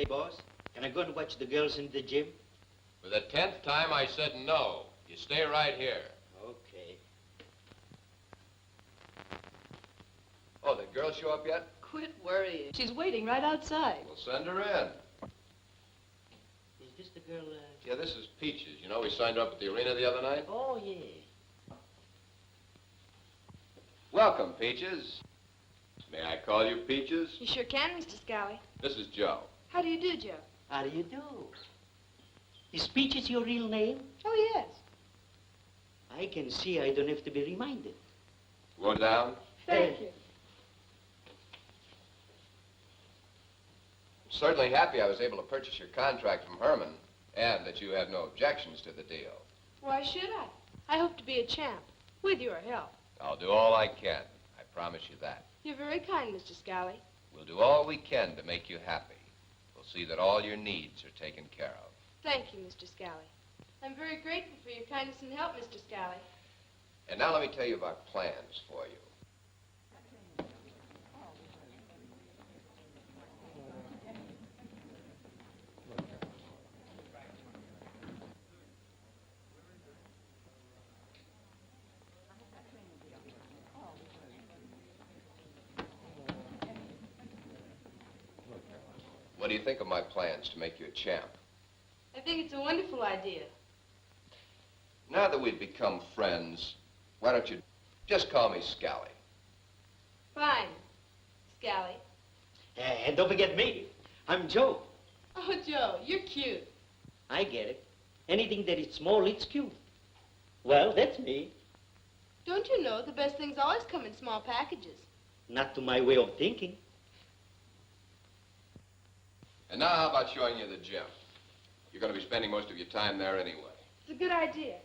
Say, boss, can I go and watch the girls in the gym? For the 10th time, I said no. You stay right here. Okay. Oh, the girl show up yet? Quit worrying. She's waiting right outside. We'll send her in. Is this the girl, Yeah, this is Peaches. You know, we signed her up at the arena the other night. Oh, yeah. Welcome, Peaches. May I call you Peaches? You sure can, Mr. Scally. This is Joe. How do you do, Joe? How do you do? Is Peaches your real name? Oh, yes. I can see I don't have to be reminded. Go down. Thank you. Certainly happy I was able to purchase your contract from Herman, and that you had no objections to the deal. Why should I? I hope to be a champ, with your help. I'll do all I can. I promise you that. You're very kind, Mr. Scally. We'll do all we can to make you happy. We'll see that all your needs are taken care of. Thank you, Mr. Scally. I'm very grateful for your kindness and help, Mr. Scally. And now let me tell you about plans for you. What do you think of my plans to make you a champ? I think it's a wonderful idea. Now that we've become friends, why don't you just call me Scally? Fine, Scally. And don't forget me. I'm Joe. Oh, Joe, you're cute. I get it. Anything that is small, it's cute. Well, that's me. Don't you know the best things always come in small packages? Not to my way of thinking. And now how about showing you the gym? You're going to be spending most of your time there anyway. It's a good idea.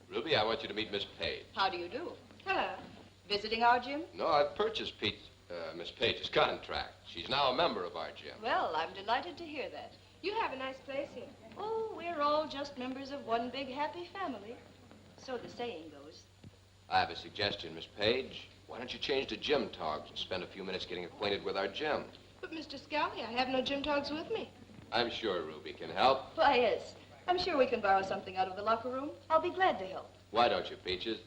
Ruby, I want you to meet Miss Page. How do you do? Hello. Visiting our gym? No, I've purchased Miss Page's contract. She's now a member of our gym. Well, I'm delighted to hear that. You have a nice place here. Oh, we're all just members of one big happy family. So the saying goes. I have a suggestion, Miss Page. Why don't you change to gym togs and spend a few minutes getting acquainted with our gym? But, Mr. Scally, I have no gym togs with me. I'm sure Ruby can help. Why, yes. I'm sure we can borrow something out of the locker room. I'll be glad to help. Why don't you, Peaches?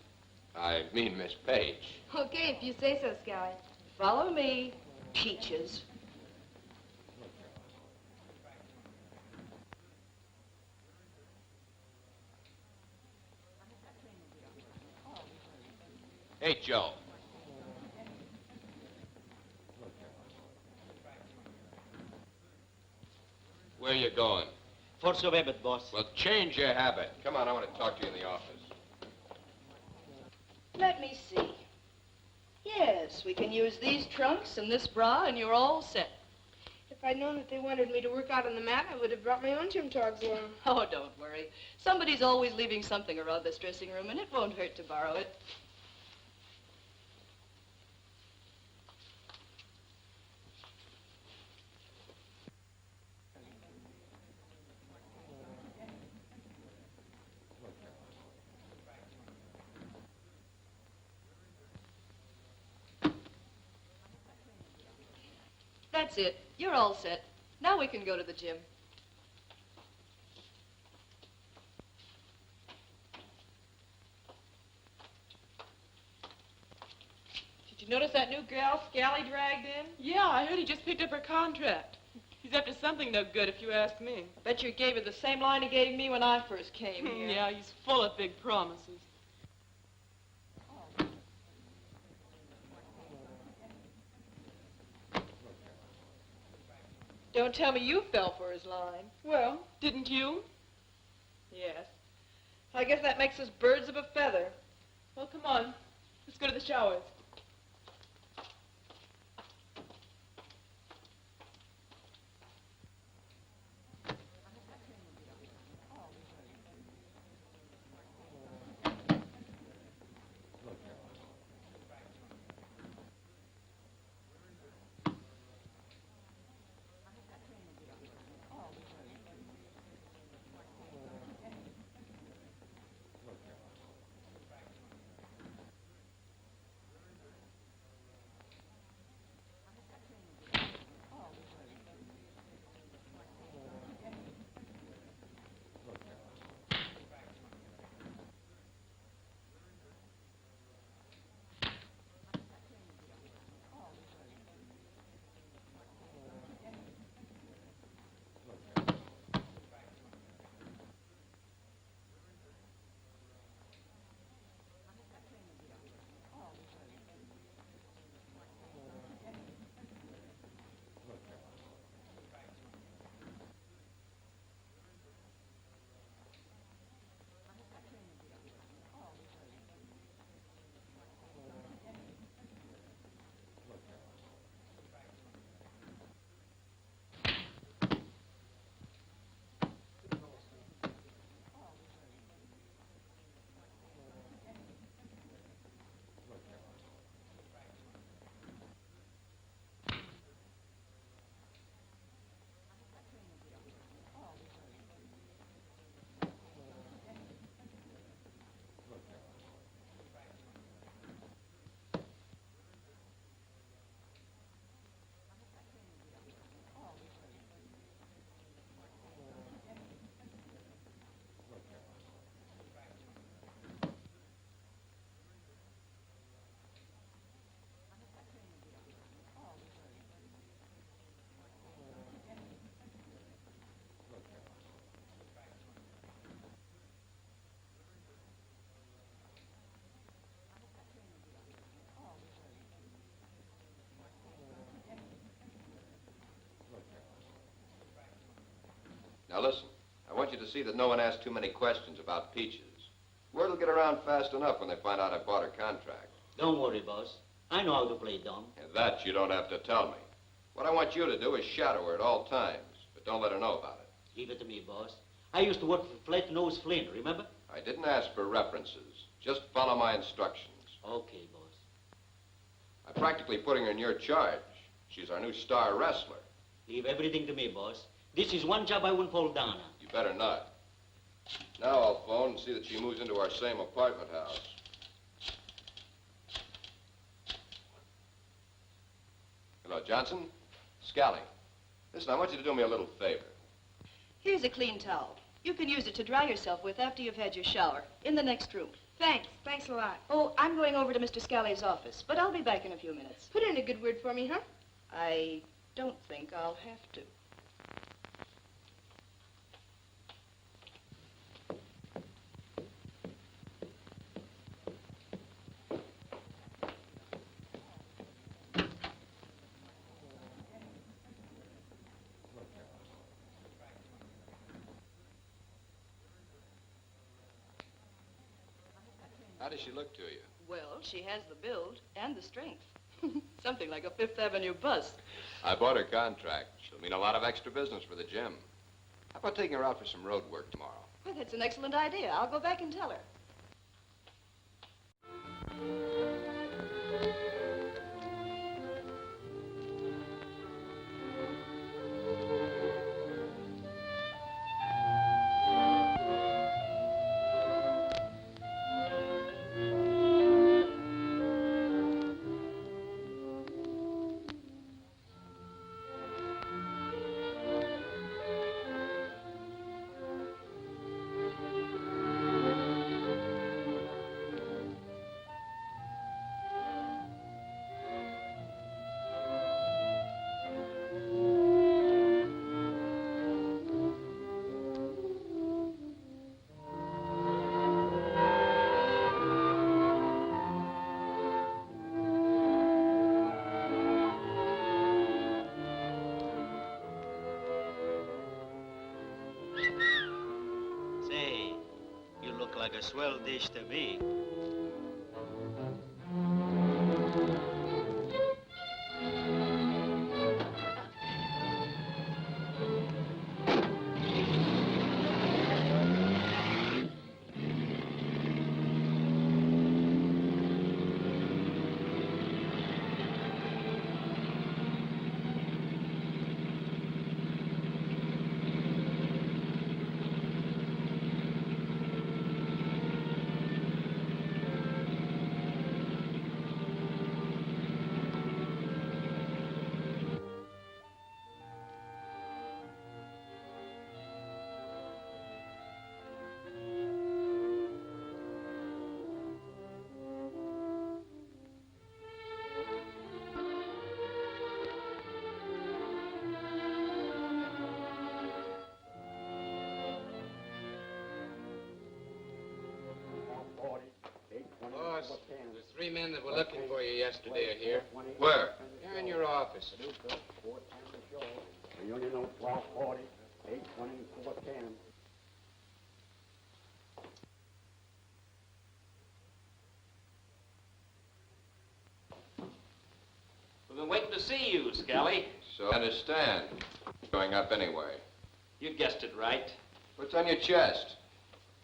I mean Miss Page. Okay, if you say so, Scally. Follow me, Peaches. Hey, Joe. Where you going? Force of habit, boss. Well, change your habit. Come on, I want to talk to you in the office. Let me see. Yes, we can use these trunks and this bra, and you're all set. If I'd known that they wanted me to work out on the mat, I would have brought my own gym togs along. Oh, don't worry. Somebody's always leaving something around this dressing room, and it won't hurt to borrow it. That's it. You're all set. Now we can go to the gym. Did you notice that new gal Scally dragged in? Yeah, I heard he just picked up her contract. He's after something no good, if you ask me. I bet you gave her the same line he gave me when I first came here. Yeah, he's full of big promises. Don't tell me you fell for his line. Well, didn't you? Yes. I guess that makes us birds of a feather. Well, come on. Let's go to the showers. Now listen, I want you to see that no one asks too many questions about Peaches. Word will get around fast enough when they find out I bought her contract. Don't worry, boss. I know how to play dumb. And that you don't have to tell me. What I want you to do is shadow her at all times, but don't let her know about it. Leave it to me, boss. I used to work for Flat Nose Flynn, remember? I didn't ask for references. Just follow my instructions. Okay, boss. I'm practically putting her in your charge. She's our new star wrestler. Leave everything to me, boss. This is one job I won't fall down on. You better not. Now I'll phone and see that she moves into our same apartment house. Hello, Johnson? Scally. Listen, I want you to do me a little favor. Here's a clean towel. You can use it to dry yourself with after you've had your shower. In the next room. Thanks. Thanks a lot. Oh, I'm going over to Mr. Scally's office, but I'll be back in a few minutes. Put in a good word for me, huh? I don't think I'll have to. How does she look to you? Well, she has the build and the strength. Something like a Fifth Avenue bust. I bought her contract. She'll mean a lot of extra business for the gym. How about taking her out for some road work tomorrow? Well, that's an excellent idea. I'll go back and tell her. a swell dish to me. Boss, the three men that were looking for you yesterday are here. Where? They're in your office. Reunion note 1240, 820, 410. We've been waiting to see you, Scally. So I understand. Going up anyway. You guessed it right. What's on your chest?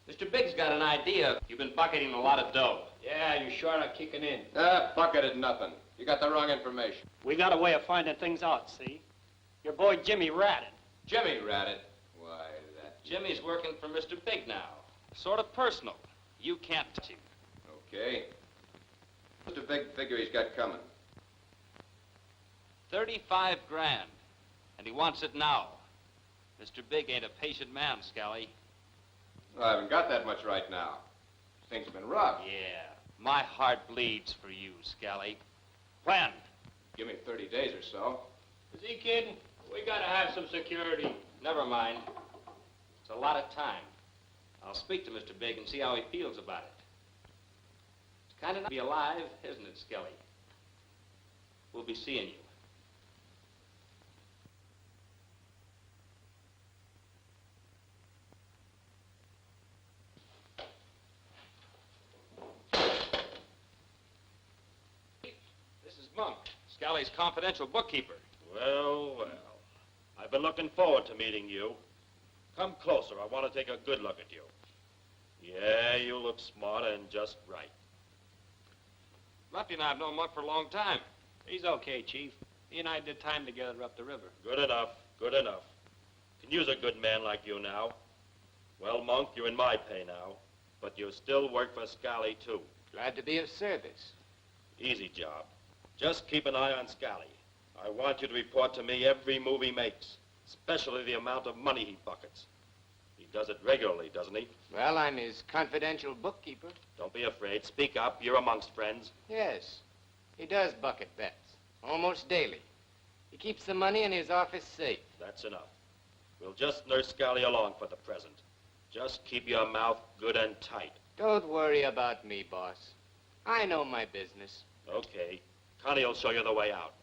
Mr. Big's got an idea. You've been bucketing a lot of dough. Yeah, you sure are kicking in. Bucketed nothing. You got the wrong information. We got a way of finding things out, see? Your boy Jimmy ratted. Jimmy ratted. Why, that... Jimmy's working for Mr. Big now. Sort of personal. You can't touch him. Okay. Mr. Big figure he's got coming. 35 grand. And he wants it now. Mr. Big ain't a patient man, Scally. Well, I haven't got that much right now. Things have been rough. Yeah. My heart bleeds for you, Scally. When? Give me 30 days or so. Is he kidding? We gotta have some security. Never mind. It's a lot of time. I'll speak to Mr. Big and see how he feels about it. It's kind of nice to be alive, isn't it, Skelly? We'll be seeing you. This is Monk, Scally's confidential bookkeeper. Well, well. I've been looking forward to meeting you. Come closer. I want to take a good look at you. Yeah, you look smart and just right. Lefty and I have known Monk for a long time. He's okay, Chief. He and I did time together up the river. Good enough. Good enough. Can use a good man like you now. Well, Monk, you're in my pay now. But you still work for Scally, too. Glad to be of service. Easy job. Just keep an eye on Scally. I want you to report to me every move he makes, especially the amount of money he buckets. He does it regularly, doesn't he? Well, I'm his confidential bookkeeper. Don't be afraid. Speak up. You're amongst friends. Yes, he does bucket bets, almost daily. He keeps the money in his office safe. That's enough. We'll just nurse Scally along for the present. Just keep your mouth good and tight. Don't worry about me, boss. I know my business. Okay. Connie will show you the way out.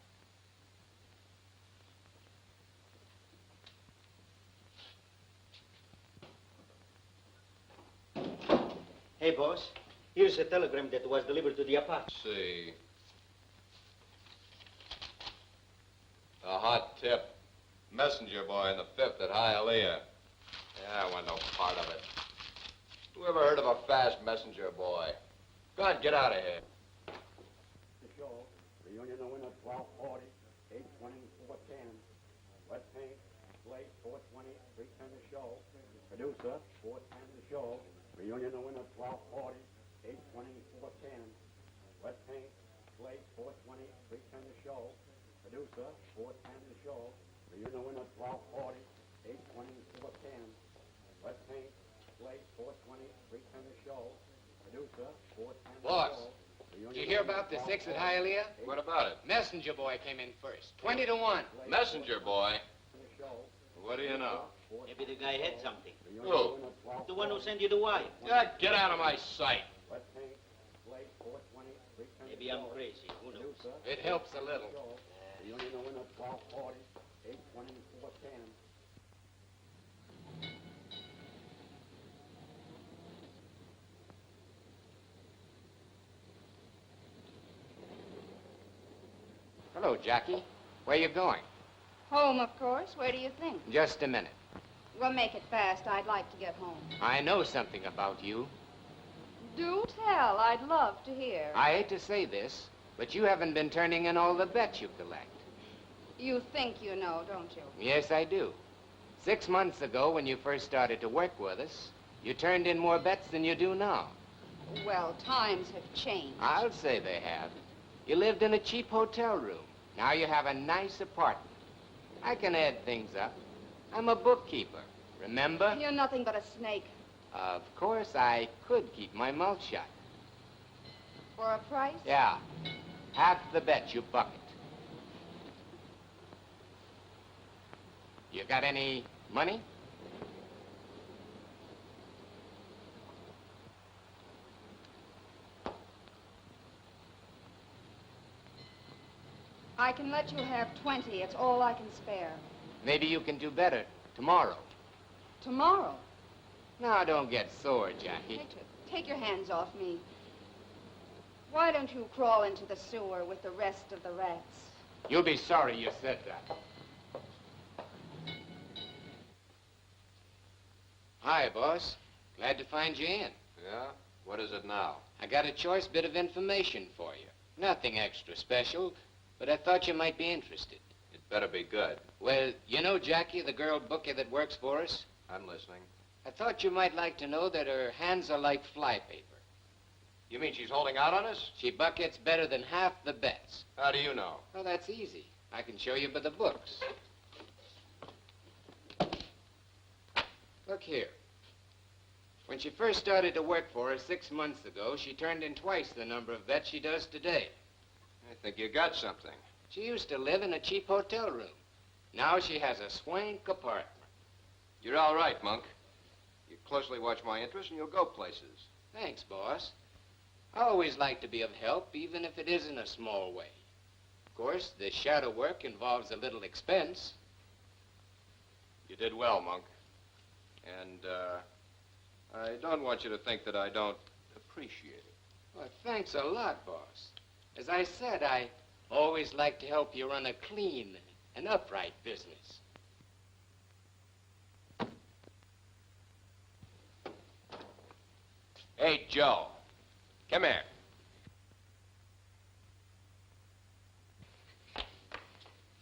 Hey, boss. Here's a telegram that was delivered to the apartment. See. A hot tip. Messenger boy in the 5th at Hialeah. Yeah, I want no part of it. Who ever heard of a fast messenger boy? Go on, get out of here. The show, reunion the winner 1240, 820, 410. Wet paint, slate 420, 310 the show. Producer, 410 the show. Reunion the winner 1240, 820, 410. Wet paint, slate 420, 310 the show. Producer, 410 the show. Reunion winner 1240, 820, 410. Wet paint, slate 420, 310 the show. Producer, 410 Boss, did you hear about the 6 at Hialeah? What about it? Messenger boy came in first. 20 to 1. Messenger boy? What do you know? Maybe the guy had something. Who? The one who sent you the wire. Yeah, get out of my sight. Maybe I'm crazy. Who knows? It helps a little. Reunion the winner 1240, 820, 410. Hello, Jackie. Where you going? Home, of course. Where do you think? Just a minute. Well, make it fast. I'd like to get home. I know something about you. Do tell. I'd love to hear. I hate to say this, but you haven't been turning in all the bets you collect. You think you know, don't you? Yes, I do. 6 months ago, when you first started to work with us, you turned in more bets than you do now. Well, times have changed. I'll say they have. You lived in a cheap hotel room. Now you have a nice apartment. I can add things up. I'm a bookkeeper, remember? You're nothing but a snake. Of course, I could keep my mouth shut. For a price? Yeah. Half the bet you bucket. You got any money? I can let you have 20. It's all I can spare. Maybe you can do better tomorrow. Tomorrow? Now, don't get sore, Jackie. Take your hands off me. Why don't you crawl into the sewer with the rest of the rats? You'll be sorry you said that. Hi, boss. Glad to find you in. Yeah? What is it now? I got a choice bit of information for you. Nothing extra special, but I thought you might be interested. It better be good. Well, you know Jackie, the girl bookie that works for us? I'm listening. I thought you might like to know that her hands are like flypaper. You mean she's holding out on us? She buckets better than half the bets. How do you know? Oh, that's easy. I can show you by the books. Look here. When she first started to work for us 6 months ago, she turned in twice the number of bets she does today. I think you got something. She used to live in a cheap hotel room. Now she has a swank apartment. You're all right, Monk. You closely watch my interests and you'll go places. Thanks, boss. I always like to be of help, even if it is in a small way. Of course, the shadow work involves a little expense. You did well, Monk. And, I don't want you to think that I don't appreciate it. Well, thanks a lot, boss. As I said, I always like to help you run a clean and upright business. Hey, Joe. Come here.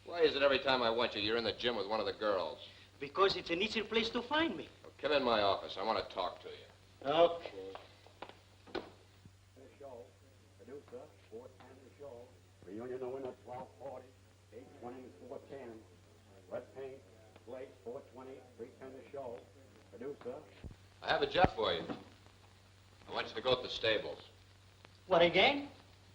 Why is it every time I want you, you're in the gym with one of the girls? Because it's an easier place to find me. Well, come in my office. I want to talk to you. Okay. The show, producer, fourth hand of the show. Reunion the winner, 1240, 820, 410. Wet paint, slate, 420, 310 the show. Producer. I have a job for you. I want you to go to the stables. What, again?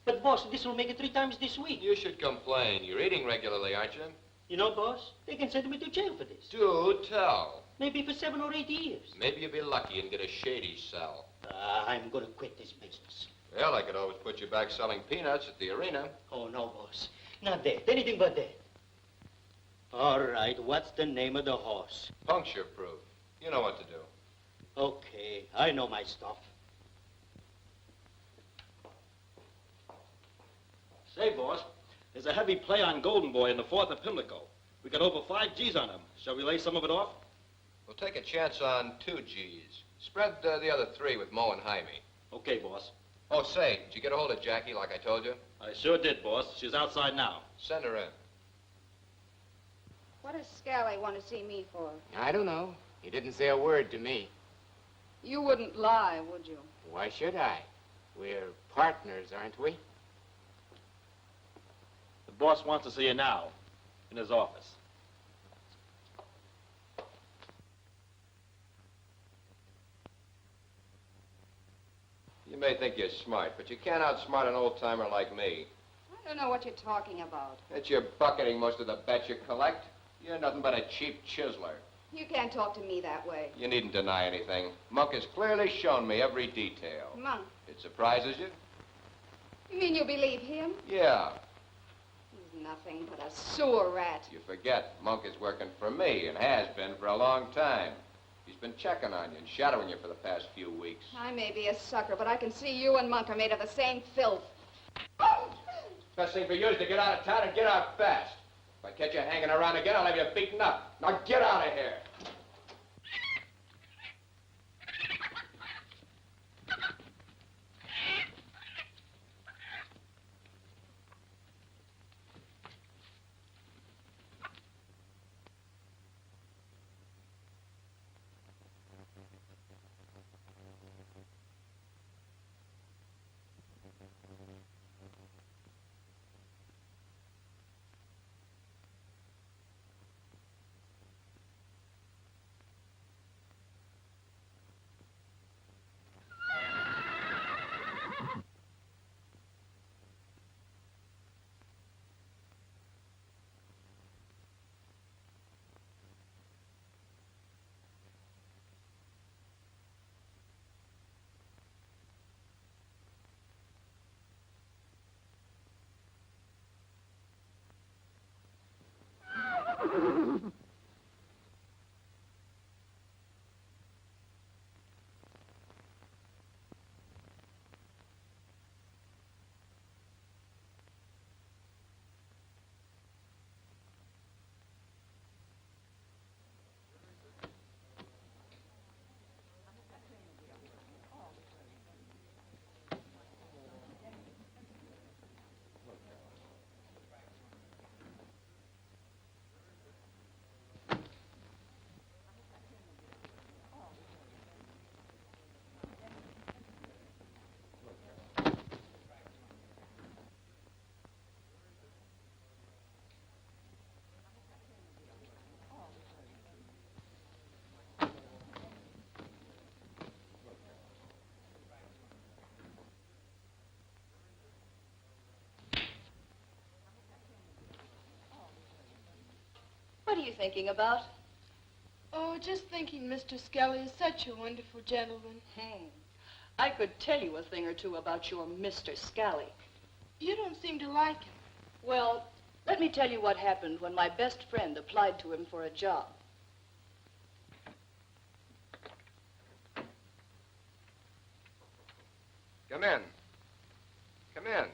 But, boss, this will make it 3 times this week. You should complain. You're eating regularly, aren't you? You know, boss, they can send me to jail for this. Do tell. Maybe for 7 or 8 years. Maybe you'll be lucky and get a shady cell. I'm going to quit this business. Well, I could always put you back selling peanuts at the arena. Oh, no, boss. Not that. Anything but that. All right, what's the name of the horse? Puncture proof. You know what to do. Okay, I know my stuff. Say, boss, there's a heavy play on Golden Boy in the 4th of Pimlico. We got over 5 G's on him. Shall we lay some of it off? We'll take a chance on 2 G's. Spread the other 3 with Mo and Jaime. Okay, boss. Oh, say, did you get a hold of Jackie like I told you? I sure did, boss. She's outside now. Send her in. What does Scally want to see me for? I don't know. He didn't say a word to me. You wouldn't lie, would you? Why should I? We're partners, aren't we? The boss wants to see you now, in his office. You may think you're smart, but you can't outsmart an old-timer like me. I don't know what you're talking about. That you're bucketing most of the bets you collect. You're nothing but a cheap chiseler. You can't talk to me that way. You needn't deny anything. Monk has clearly shown me every detail. Monk? It surprises you? You mean you believe him? Yeah. He's nothing but a sewer rat. You forget, Monk is working for me and has been for a long time. He's been checking on you and shadowing you for the past few weeks. I may be a sucker, but I can see you and Monk are made of the same filth. Best thing for you is to get out of town and get out fast. If I catch you hanging around again, I'll have you beaten up. Now get out of here. What are you thinking about? Oh, just thinking Mr. Skelly is such a wonderful gentleman. I could tell you a thing or two about your Mr. Scally. You don't seem to like him. Well, let me tell you what happened when my best friend applied to him for a job. Come in. Come in.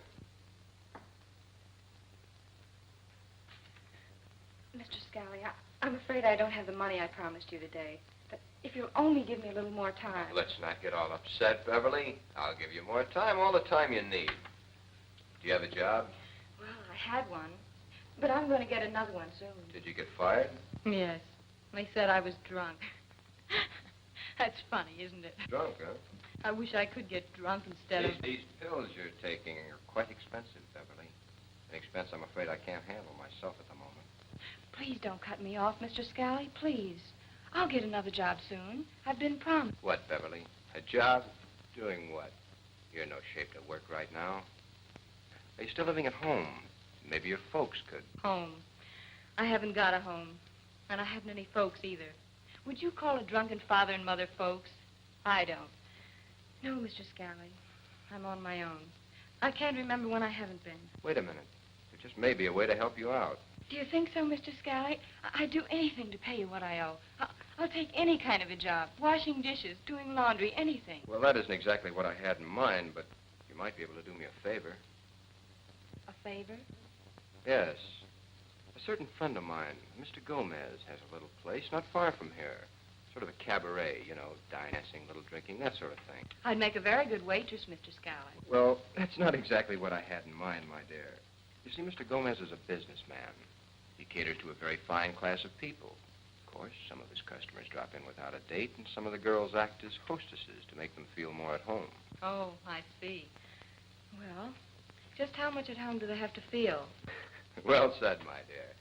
Mr. Scally, I'm afraid I don't have the money I promised you today. But if you'll only give me a little more time. Let's not get all upset, Beverly. I'll give you more time, all the time you need. Do you have a job? Well, I had one. But I'm going to get another one soon. Did you get fired? Yes. They said I was drunk. That's funny, isn't it? Drunk, huh? I wish I could get drunk instead of... These pills you're taking are quite expensive, Beverly. An expense I'm afraid I can't handle myself at the moment. Please don't cut me off, Mr. Scally, please. I'll get another job soon. I've been promised. What, Beverly? A job? Doing what? You're in no shape to work right now. Are you still living at home? Maybe your folks could. Home. I haven't got a home. And I haven't any folks either. Would you call a drunken father and mother folks? I don't. No, Mr. Scally. I'm on my own. I can't remember when I haven't been. Wait a minute. There just may be a way to help you out. Do you think so, Mr. Scally? I'd do anything to pay you what I owe. I'll take any kind of a job. Washing dishes, doing laundry, anything. Well, that isn't exactly what I had in mind, but you might be able to do me a favor. A favor? Yes. A certain friend of mine, Mr. Gomez, has a little place not far from here. Sort of a cabaret, you know, dancing, little drinking, that sort of thing. I'd make a very good waitress, Mr. Scally. Well, that's not exactly what I had in mind, my dear. You see, Mr. Gomez is a businessman. He caters to a very fine class of people. Of course, some of his customers drop in without a date, and some of the girls act as hostesses to make them feel more at home. Oh, I see. Well, just how much at home do they have to feel? Well said, my dear.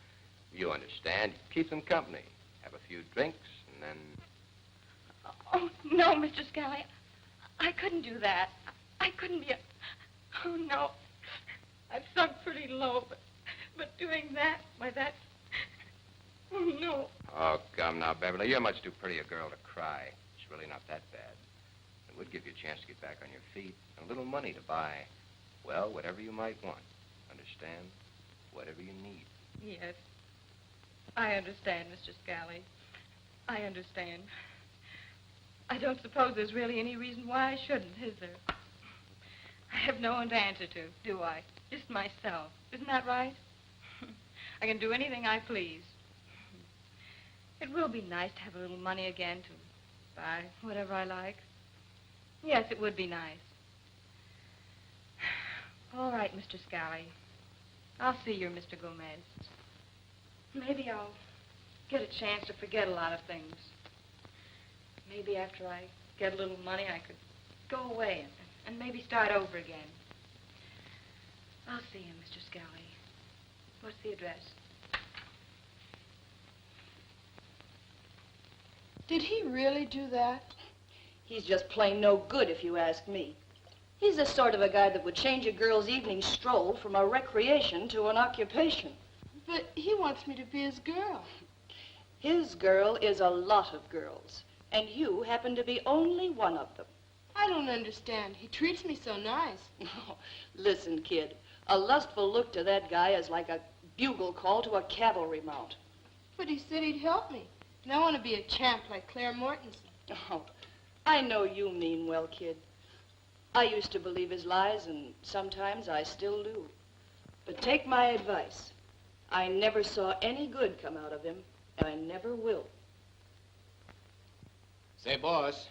You understand. Keep them company. Have a few drinks, and then... Oh, no, Mr. Scally. I couldn't do that. I couldn't be a... Oh, no. I've sunk pretty low, but doing that, why, that's... Oh, no. Oh, come now, Beverly. You're much too pretty a girl to cry. It's really not that bad. It would give you a chance to get back on your feet. And a little money to buy, well, whatever you might want. Understand? Whatever you need. Yes. I understand, Mr. Scally. I understand. I don't suppose there's really any reason why I shouldn't, is there? I have no one to answer to, do I? Just myself. Isn't that right? I can do anything I please. It will be nice to have a little money again to buy whatever I like. Yes, it would be nice. All right, Mr. Scally. I'll see you, Mr. Gomez. Maybe I'll get a chance to forget a lot of things. Maybe after I get a little money, I could go away and maybe start over again. I'll see you, Mr. Scally. What's the address? Did he really do that? He's just plain no good, if you ask me. He's the sort of a guy that would change a girl's evening stroll from a recreation to an occupation. But he wants me to be his girl. His girl is a lot of girls, and you happen to be only one of them. I don't understand. He treats me so nice. Oh, listen, kid, a lustful look to that guy is like a bugle call to a cavalry mount. But he said he'd help me. And I want to be a champ like Claire Mortensen. Oh, I know you mean well, kid. I used to believe his lies, and sometimes I still do. But take my advice. I never saw any good come out of him, and I never will. Say, boss,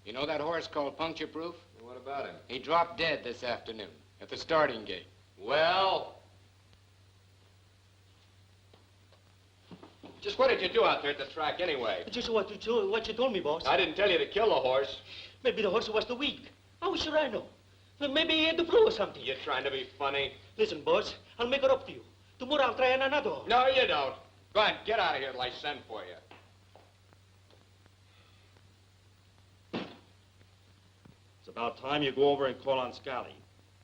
you know that horse called Puncture Proof? What about him? He dropped dead this afternoon at the starting gate. Well? Just what did you do out there at the track anyway? Just what you told me, boss. I didn't tell you to kill the horse. Maybe the horse was too weak. How should I know? Maybe he had the flu or something. You're trying to be funny. Listen, boss, I'll make it up to you. Tomorrow I'll try another horse. No, you don't. Go on, get out of here till I send for you. It's about time you go over and call on Scally.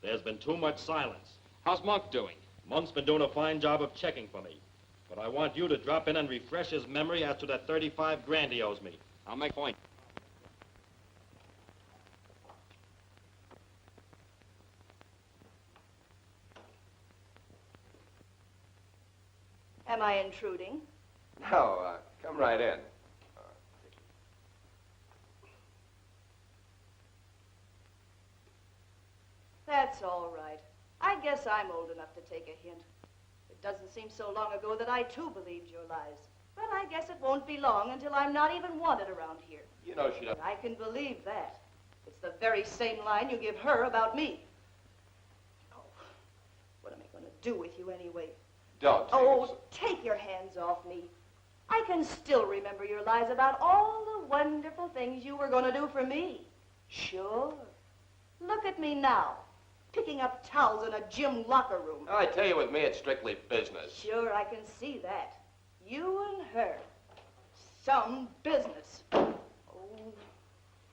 There's been too much silence. How's Monk doing? Monk's been doing a fine job of checking for me. But I want you to drop in and refresh his memory as to that 35 grand he owes me. I'll make a point. Am I intruding? No, come right in. That's all right. I guess I'm old enough to take a hint. It doesn't seem so long ago that I, too, believed your lies. But I guess it won't be long until I'm not even wanted around here. You know she doesn't. I can believe that. It's the very same line you give her about me. Oh, what am I going to do with you anyway? Don't. Oh, take your hands off me. I can still remember your lies about all the wonderful things you were going to do for me. Sure. Look at me now, picking up towels in a gym locker room. I tell you, with me, it's strictly business. Sure, I can see that. You and her. Some business. Oh.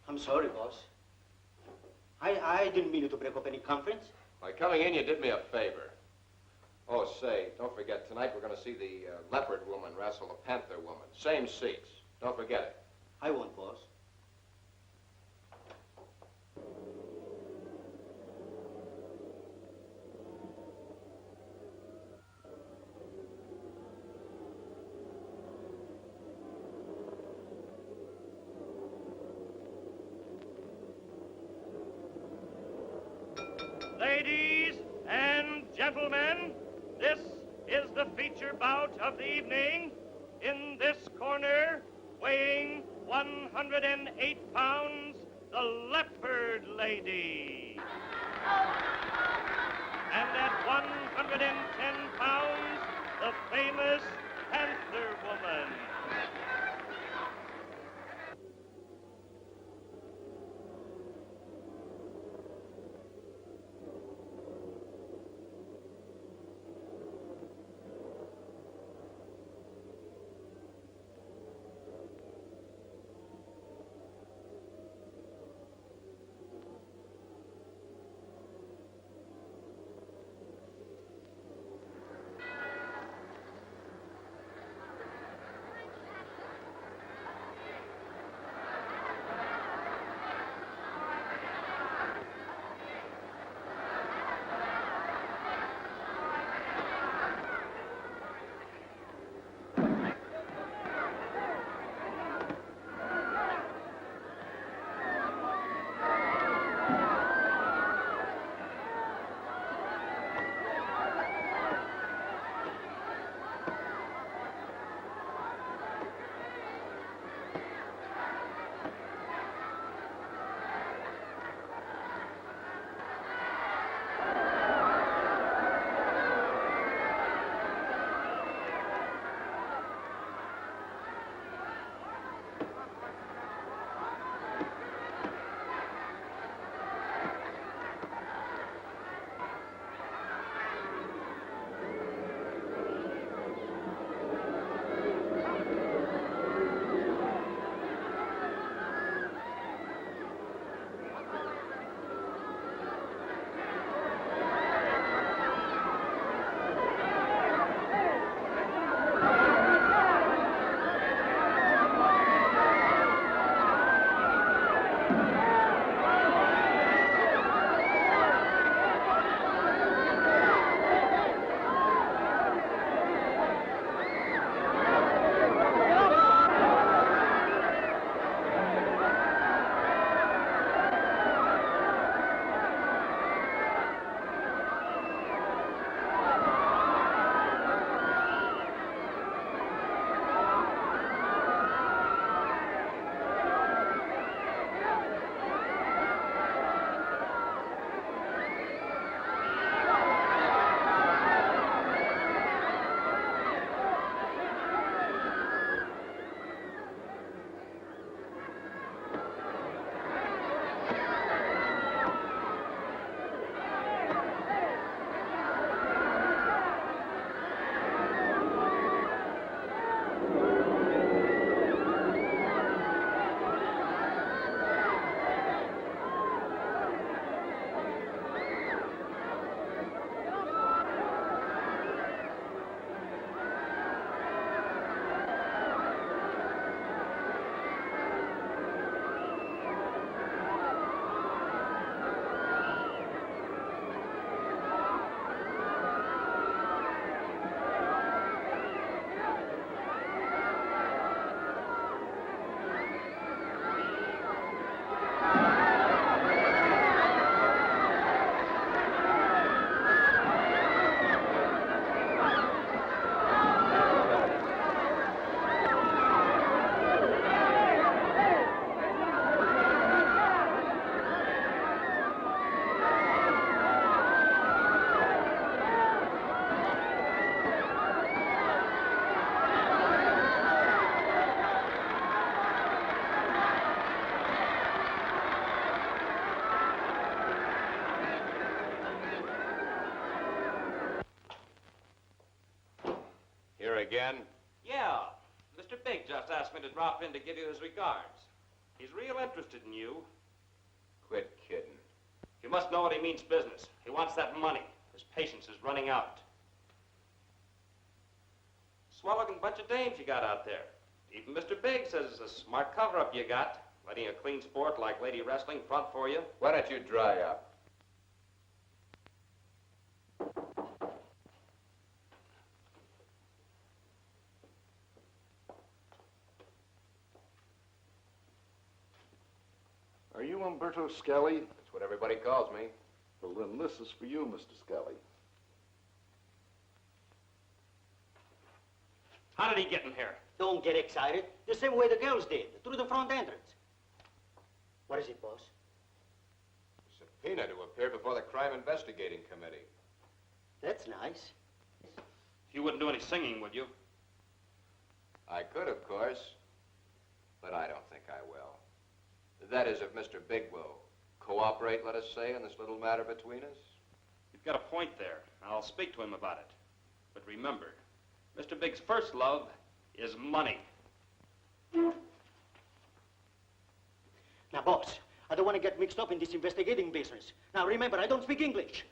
I'm sorry, boss. I didn't mean to break up any conference. By coming in, you did me a favor. Oh, say, don't forget, tonight we're going to see the leopard woman wrestle the panther woman. Same seats. Don't forget it. I won't, boss. Ladies and gentlemen, this is the feature bout of the evening. In this corner, weighing 108 pounds, the Leopard Lady. And at 110 pounds, the famous Panther Woman. again? Yeah. Mr. Big just asked me to drop in to give you his regards. He's real interested in you. Quit kidding. You must know what he means business. He wants that money. His patience is running out. Swell-looking bunch of dames you got out there. Even Mr. Big says it's a smart cover-up you got, letting a clean sport like lady wrestling front for you. Why don't you dry up? Are you Umberto Skelly? That's what everybody calls me. Well, then this is for you, Mr. Skelly. How did he get in here? Don't get excited. The same way the girls did, through the front entrance. What is it, boss? Subpoena to appear before the Crime Investigating Committee. That's nice. You wouldn't do any singing, would you? I could, of course, but I don't think I will. That is, if Mr. Big will cooperate, let us say, in this little matter between us. You've got a point there. I'll speak to him about it. But remember, Mr. Big's first love is money. Now, boss, I don't want to get mixed up in this investigating business. Now, remember, I don't speak English.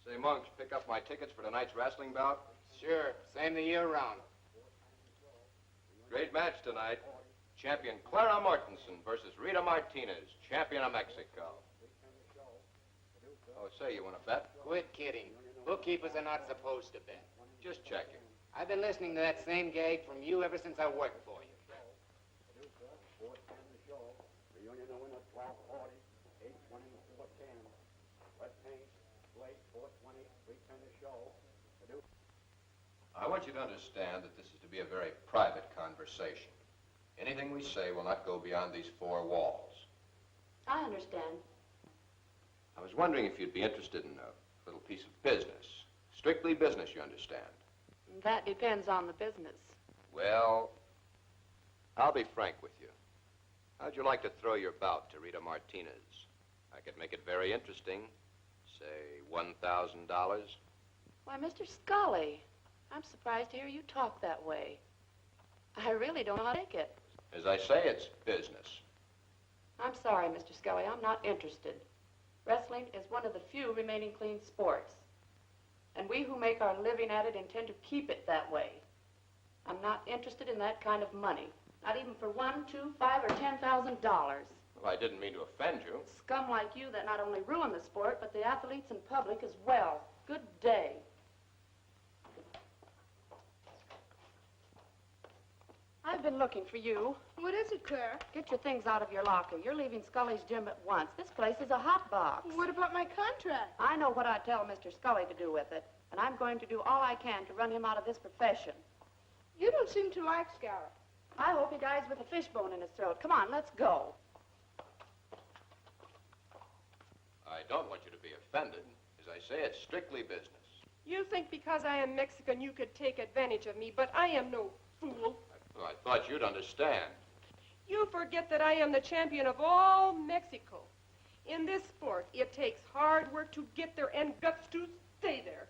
Say, Monks, pick up my tickets for tonight's wrestling bout. Sure, same the year round. Great match tonight. Champion Clara Mortensen versus Rita Martinez, champion of Mexico. Oh, say, you want to bet? Quit kidding. Bookkeepers are not supposed to bet. Just checking. I've been listening to that same gag from you ever since I worked for you. Reunion the winner, 1240, 820, 410. Wet paint, slate, 420, return the show. I want you to understand that this is to be a very private conversation. Anything we say will not go beyond these four walls. I understand. I was wondering if you'd be interested in a little piece of business. Strictly business, you understand. That depends on the business. Well, I'll be frank with you. How'd you like to throw your bout to Rita Martinez? I could make it very interesting. Say $1,000. Why, Mr. Scully, I'm surprised to hear you talk that way. I really don't know how to take it. As I say, it's business. I'm sorry, Mr. Scully, I'm not interested. Wrestling is one of the few remaining clean sports. And we who make our living at it intend to keep it that way. I'm not interested in that kind of money. Not even for $1, $2, $5, or $10,000. Well, I didn't mean to offend you. Scum like you that not only ruin the sport, but the athletes and public as well. Good day. I've been looking for you. What is it, Clara? Get your things out of your locker. You're leaving Scully's gym at once. This place is a hot box. What about my contract? I know what I tell Mr. Scully to do with it, and I'm going to do all I can to run him out of this profession. You don't seem to like Scout. I hope he dies with a fishbone in his throat. Come on, let's go. I don't want you to be offended. As I say, it's strictly business. You think because I am Mexican you could take advantage of me, but I am no fool. Well, I thought you'd understand. You forget that I am the champion of all Mexico. In this sport, it takes hard work to get there and guts to stay there.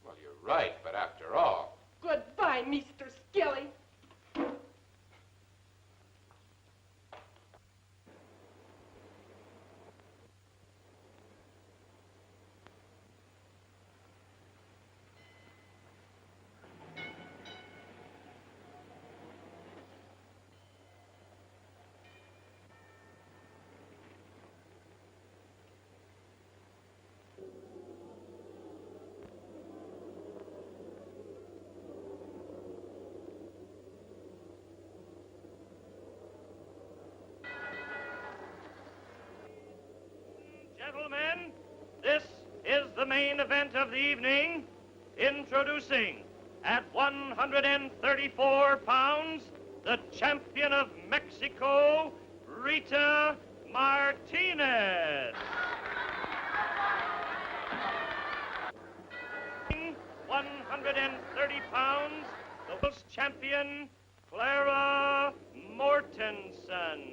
Well, you're right, but after all... Goodbye, Mr. Skelly. Gentlemen, this is the main event of the evening. Introducing, at 134 pounds, the champion of Mexico, Rita Martinez. 130 pounds, the world's champion, Clara Mortensen.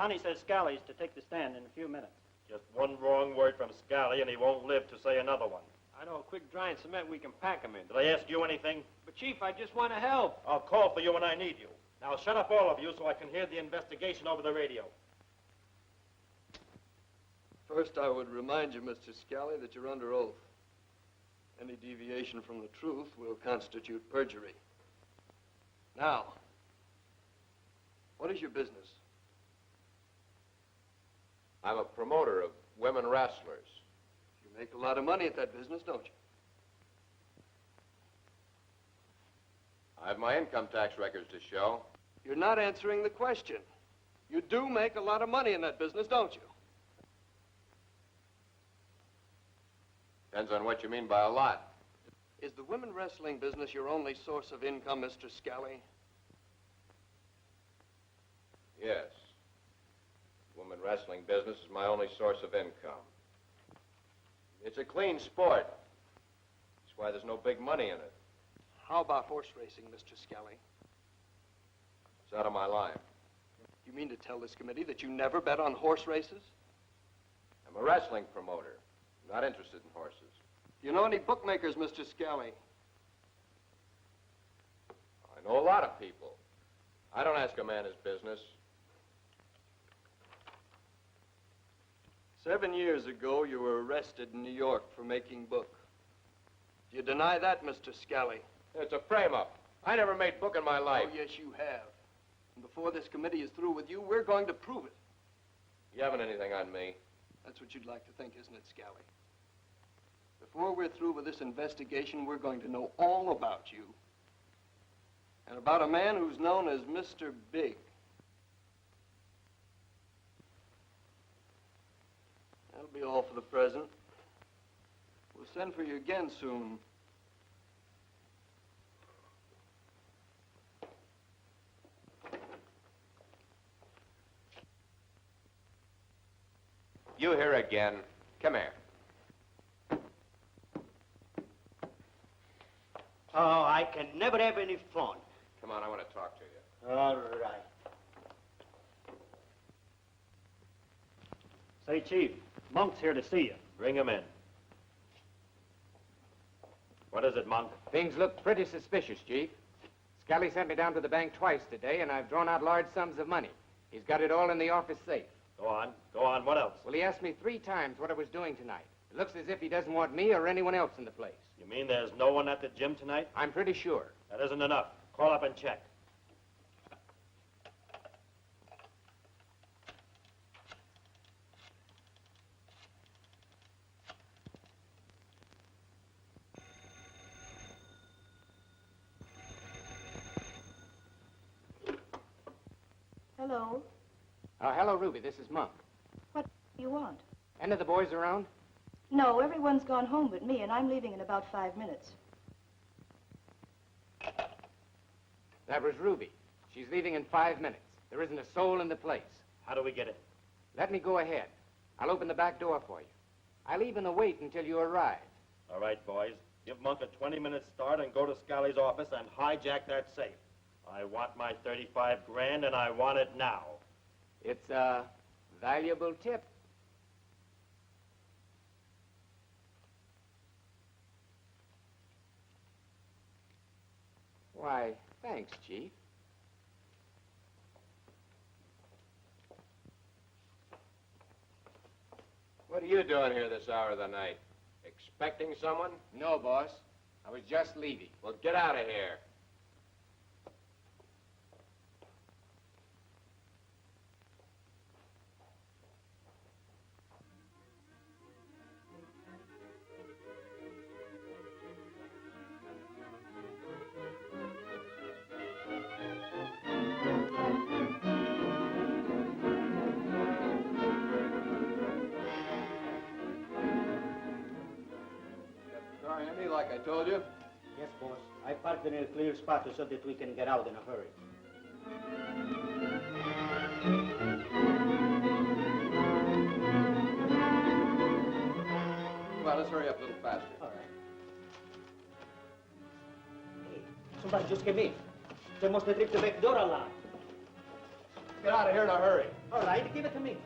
Johnny says Scally's to take the stand in a few minutes. Just one wrong word from Scally and he won't live to say another one. I know a quick dry and cement we can pack him in. Did I ask you anything? But, Chief, I just want to help. I'll call for you when I need you. Now shut up, all of you, so I can hear the investigation over the radio. First, I would remind you, Mr. Scally, that you're under oath. Any deviation from the truth will constitute perjury. Now, what is your business? I'm a promoter of women wrestlers. You make a lot of money at that business, don't you? I have my income tax records to show. You're not answering the question. You do make a lot of money in that business, don't you? Depends on what you mean by a lot. Is the women wrestling business your only source of income, Mr. Scally? Yes. Women wrestling business is my only source of income. It's a clean sport. That's why there's no big money in it. How about horse racing, Mr. Scally? It's out of my line. You mean to tell this committee that you never bet on horse races? I'm a wrestling promoter. I'm not interested in horses. Do you know any bookmakers, Mr. Scally? I know a lot of people. I don't ask a man his business. 7 years ago, you were arrested in New York for making book. Do you deny that, Mr. Scally? It's a frame-up. I never made book in my life. Oh, yes, you have. And before this committee is through with you, we're going to prove it. You haven't anything on me. That's what you'd like to think, isn't it, Scally? Before we're through with this investigation, we're going to know all about you. And about a man who's known as Mr. Big. That'll be all for the present. We'll send for you again soon. You here again. Come here. Oh, I can never have any fun. Come on, I want to talk to you. All right. Say, Chief, Monk's here to see you. Bring him in. What is it, Monk? Things look pretty suspicious, Chief. Scally sent me down to the bank twice today, and I've drawn out large sums of money. He's got it all in the office safe. Go on. Go on. What else? Well, he asked me 3 times what I was doing tonight. It looks as if he doesn't want me or anyone else in the place. You mean there's no one at the gym tonight? I'm pretty sure. That isn't enough. Call up and check. Hello. Hello, Ruby. This is Monk. What do you want? Any of the boys around? No, everyone's gone home but me, and I'm leaving in about 5 minutes. That was Ruby. She's leaving in 5 minutes. There isn't a soul in the place. How do we get in? Let me go ahead. I'll open the back door for you. I'll even wait until you arrive. All right, boys. Give Monk a 20-minute start and go to Scally's office and hijack that safe. I want my 35 grand, and I want it now. It's a valuable tip. Why, thanks, Chief. What are you doing here this hour of the night? Expecting someone? No, boss. I was just leaving. Well, get out of here. Handy, like I told you? Yes, boss. I parked in a clear spot so that we can get out in a hurry. Well, let's hurry up a little faster. All right. Hey, somebody just came in. They must have ripped the back door alarm. Get out of here in a hurry. All right, give it to me.